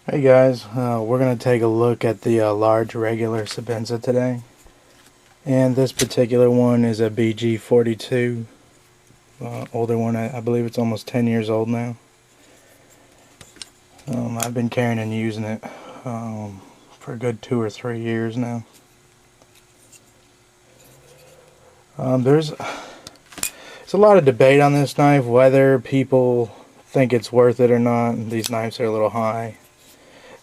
Hey guys, we're going to take a look at the large regular Sebenza today. And this particular one is a BG42, older one. I believe it's almost 10 years old now. I've been carrying and using it for a good 2 or 3 years now. There's a lot of debate on this knife, whether people think it's worth it or not. These knives are a little high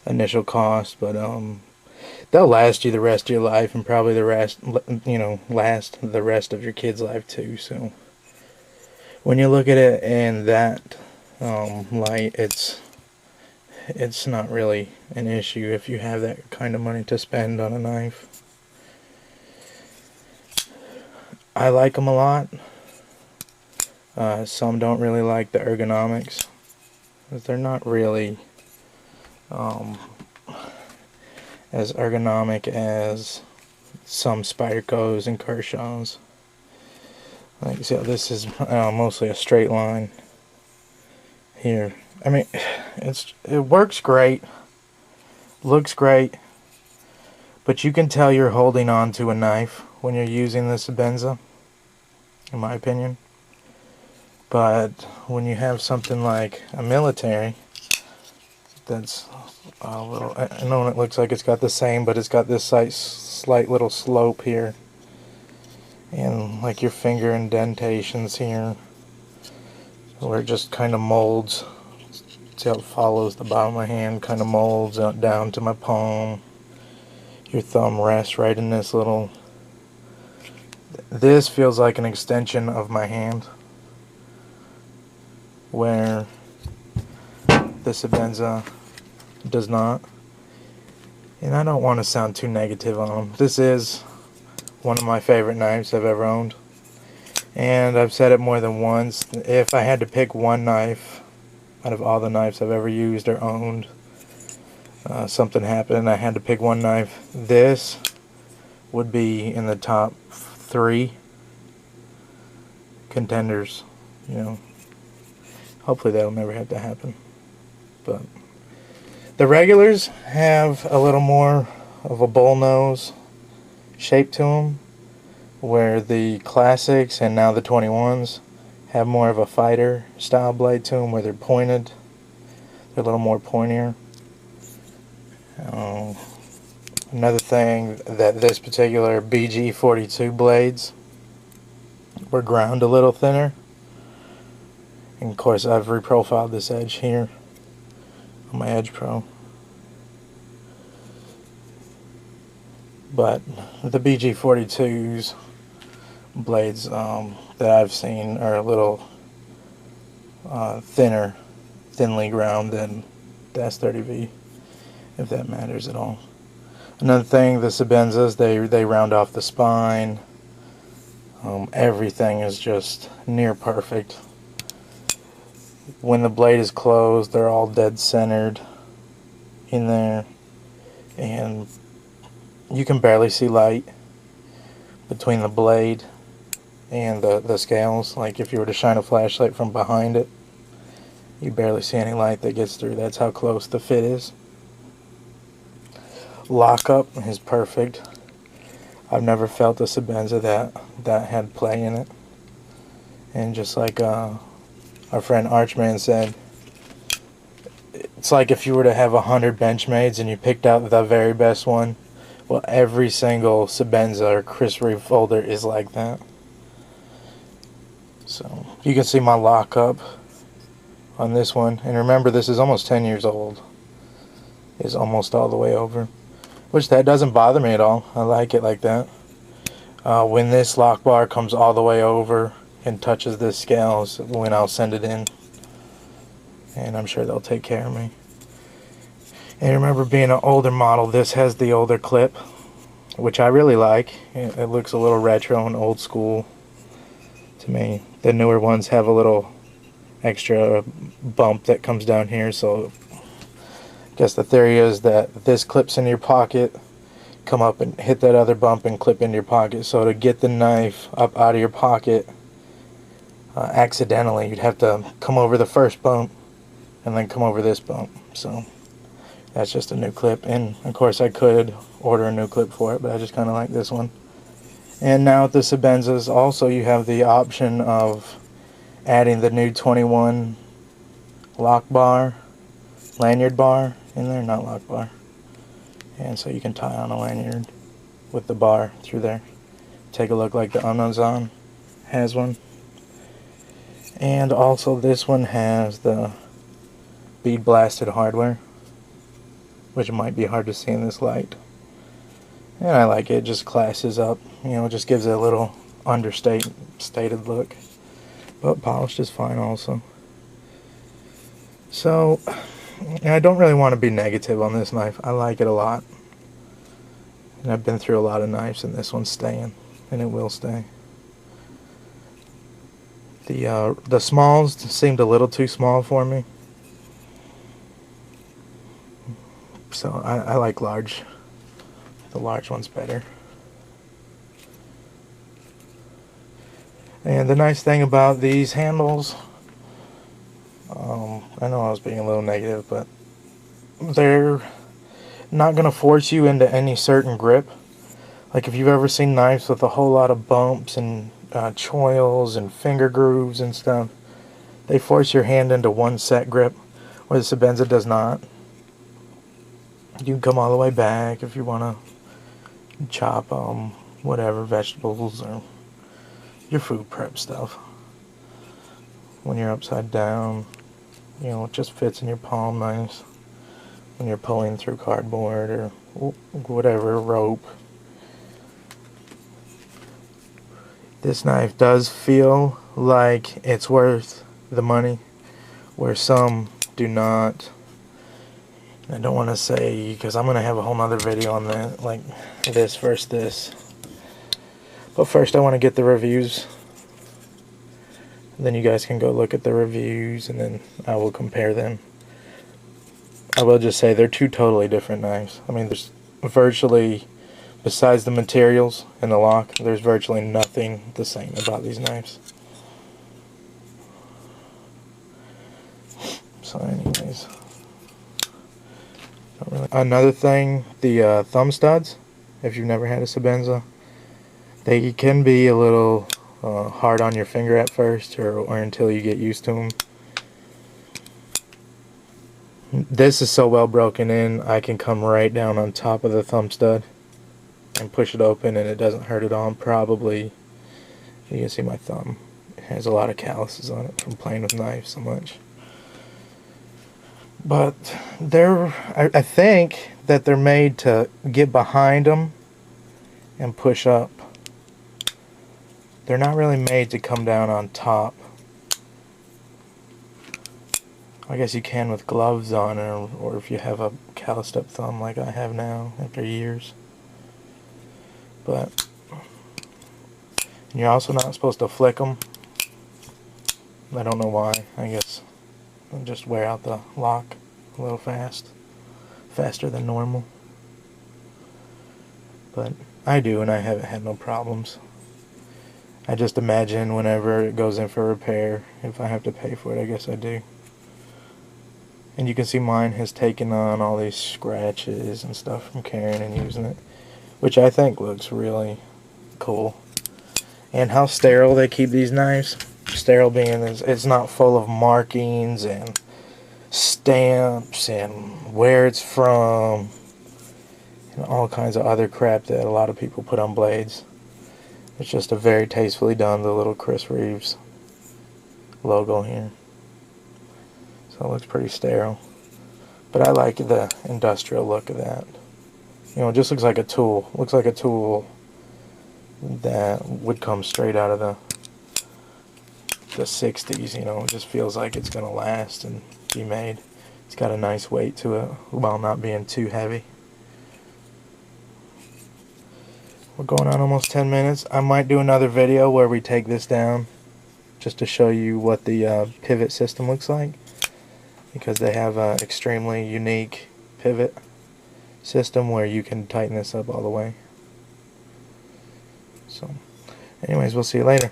initial cost, but they'll last you the rest of your life, and probably last the rest of your kid's life too. So when you look at it in that light, it's not really an issue if you have that kind of money to spend on a knife. I like them a lot. Some don't really like the ergonomics, but they're not really as ergonomic as some Spydercos and Kershaws. Like you see, this is mostly a straight line here. I mean, it works great, looks great, but you can tell you're holding on to a knife when you're using the Sebenza, in my opinion. But when you have something like a military that's a little, I know it looks like it's got the same, but it's got this slight little slope here, and like your finger indentations here, where it just kind of molds. See how it follows the bottom of my hand, kind of molds out down to my palm. Your thumb rests right in this little. This feels like an extension of my hand, where the Sebenza does not. And I don't want to sound too negative on them. This is one of my favorite knives I've ever owned, and I've said it more than once. If I had to pick one knife out of all the knives I've ever used or owned, something happened and I had to pick one knife, this would be in the top 3 contenders. Hopefully that'll never have to happen. But the regulars have a little more of a bull nose shape to them, where the classics and now the 21s have more of a fighter style blade to them, where they're pointed. They're a little more pointier. Another thing, that this particular BG42 blades were ground a little thinner. And of course I've reprofiled this edge here on my Edge Pro. But the BG42's blades that I've seen are a little thinly ground than the S30V, if that matters at all. Another thing, the Sebenzas, they round off the spine. Everything is just near perfect. When the blade is closed, they're all dead centered in there, and you can barely see light between the blade and the scales. Like if you were to shine a flashlight from behind it, you barely see any light that gets through. That's how close the fit is. Lockup is perfect. I've never felt a Sebenza that had play in it. And just like our friend Archman said, it's like if you were to have 100 Benchmades and you picked out the very best one. Well, every single Sebenza or Chris Reeve folder is like that. So you can see my lockup on this one, and remember, this is almost 10 years old. It's almost all the way over, which that doesn't bother me at all. I like it like that. When this lock bar comes all the way over and touches the scales, when I'll send it in, and I'm sure they'll take care of me. And remember, being an older model, this has the older clip, which I really like. It looks a little retro and old school to me. The newer ones have a little extra bump that comes down here, so I guess the theory is that this clips in your pocket, come up and hit that other bump and clip into your pocket. So to get the knife up out of your pocket accidentally, you'd have to come over the first bump and then come over this bump. So That's just a new clip, and of course I could order a new clip for it, but I just kind of like this one. And now with the Sebenzas, also you have the option of adding the new 21 lock bar, lanyard bar in there, not lock bar. And so you can tie on a lanyard with the bar through there. Take a look like the Amazon has one. And also this one has the bead blasted hardware, which might be hard to see in this light. And I like it. It just classes up, you know, it just gives it a little understated look. But polished is fine also. So, I don't really want to be negative on this knife. I like it a lot. And I've been through a lot of knives, and this one's staying, and it will stay. The smalls seemed a little too small for me. So I like large. The large one's better. And the nice thing about these handles, I know I was being a little negative, but they're not going to force you into any certain grip. Like if you've ever seen knives with a whole lot of bumps and choils and finger grooves and stuff, they force your hand into one set grip, where the Sebenza does not. You can come all the way back if you want to chop whatever, vegetables or your food prep stuff. When you're upside down, you know, it just fits in your palm nice. When you're pulling through cardboard or whatever, rope. This knife does feel like it's worth the money, where some do not. I don't want to say, because I'm going to have a whole nother video on that, like this versus this. But first I want to get the reviews. Then you guys can go look at the reviews, and then I will compare them. I will just say they're two totally different knives. I mean, there's virtually, besides the materials and the lock, there's virtually nothing the same about these knives. So anyways, another thing, the thumb studs, if you've never had a Sebenza, they can be a little hard on your finger at first, or until you get used to them. This is so well broken in, I can come right down on top of the thumb stud and push it open, and it doesn't hurt at all. Probably, you can see my thumb. It has a lot of calluses on it from playing with knives so much. But I think that they're made to get behind them and push up. They're not really made to come down on top. I guess you can with gloves on, or if you have a calloused up thumb like I have now after years. But you're also not supposed to flick them. I don't know why. I guess it'll just wear out the lock a little faster than normal. But I do, and I haven't had no problems. I just imagine whenever it goes in for repair, if I have to pay for it, I guess I do. And you can see mine has taken on all these scratches and stuff from carrying and using it, which I think looks really cool. And how sterile they keep these knives. Sterile being it's not full of markings and stamps and where it's from and all kinds of other crap that a lot of people put on blades. It's just a very tastefully done, the little Chris Reeves logo here. So it looks pretty sterile. But I like the industrial look of that. You know, it just looks like a tool. Looks like a tool that would come straight out of the 60s, you know. It just feels like it's going to last and be made. It's got a nice weight to it while not being too heavy. We're going on almost 10 minutes. I might do another video where we take this down just to show you what the pivot system looks like, because they have an extremely unique pivot system where you can tighten this up all the way. So anyways, we'll see you later.